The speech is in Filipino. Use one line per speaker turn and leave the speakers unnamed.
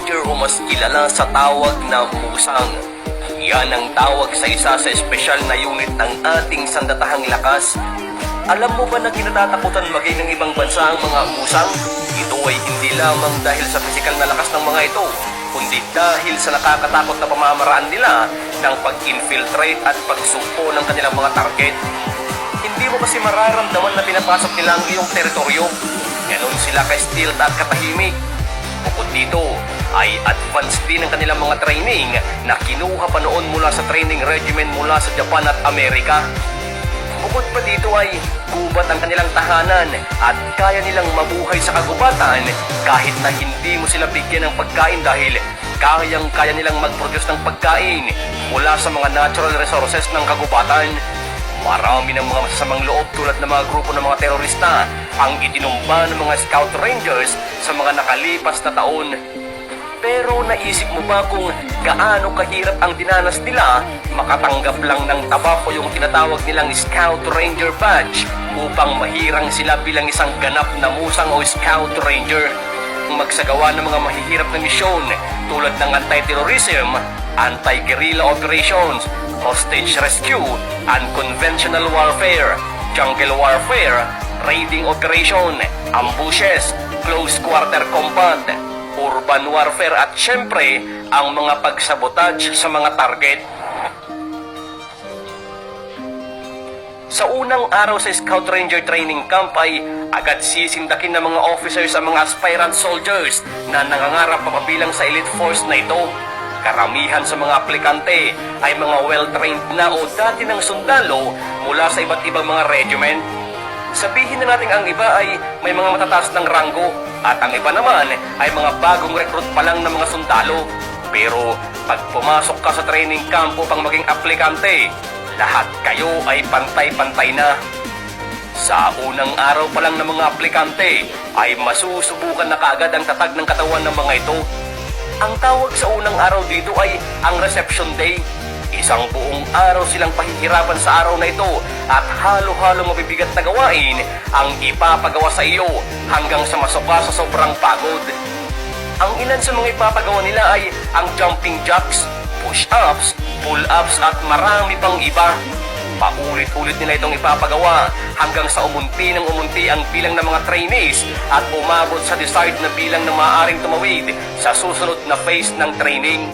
Ranger o mas kilala sa tawag na musang. Yan ang tawag sa isa sa espesyal na unit ng ating sandatahang lakas. Alam mo ba na kinatatakutan maging ng ibang bansa ang mga musang? Ito ay hindi lamang dahil sa pisikal na lakas ng mga ito, kundi dahil sa nakakatakot na pamamaraan nila ng pag-infiltrate at pagsugpo ng kanilang mga target. Hindi mo kasi mararamdaman na pinapasok nila ang iyong teritoryo. Ganon sila ka-stealth at katahimik. Bukod dito, ay advanced din ang kanilang mga training na kinuha pa noon mula sa training regimen mula sa Japan at Amerika. Bukod pa dito ay gubat ang kanilang tahanan at kaya nilang mabuhay sa kagubatan kahit na hindi mo sila bigyan ng pagkain dahil kayang-kaya nilang mag-produce ng pagkain mula sa mga natural resources ng kagubatan. Marami ng mga masasamang loob tulad ng mga grupo ng mga terorista ang itinumba ng mga Scout Rangers sa mga nakalipas na taon. Pero naisip mo ba kung gaano kahirap ang dinanas nila makatanggap lang ng tabak o yung tinatawag nilang Scout Ranger Badge upang mahirang sila bilang isang ganap na musang o Scout Ranger? Magsagawa ng mga mahihirap na misyon tulad ng anti-terrorism, anti-guerrilla operations, hostage rescue, unconventional warfare, jungle warfare, raiding operation, ambushes, close quarter combat, urban warfare at syempre ang mga pagsabotage sa mga target. Sa unang araw sa Scout Ranger Training Camp ay agad sisindakin ng mga officers ang mga aspirant soldiers na nangangarap papabilang sa elite force na ito. Karamihan sa mga aplikante ay mga well-trained na o dati ng sundalo mula sa iba't ibang mga regiment. Sabihin na natin ang iba ay may mga matataas ng ranggo at ang iba naman ay mga bagong recruit pa lang ng mga sundalo. Pero pag pumasok ka sa training camp upang maging aplikante, lahat kayo ay pantay-pantay na. Sa unang araw pa lang ng mga aplikante ay masusubukan na kaagad ang tatag ng katawan ng mga ito. Ang tawag sa unang araw dito ay ang reception day. Isang buong araw silang pahihirapan sa araw na ito at halo-halo mabibigat na gawain ang ipapagawa sa iyo hanggang sa masuka sa sobrang pagod. Ang ilan sa mga ipapagawa nila ay ang jumping jacks, push-ups, pull-ups at marami pang iba. Paulit-ulit nila itong ipapagawa hanggang sa umunti ng umunti ang bilang ng mga trainees at umabot sa desired na bilang na maaaring tumawid sa susunod na phase ng training.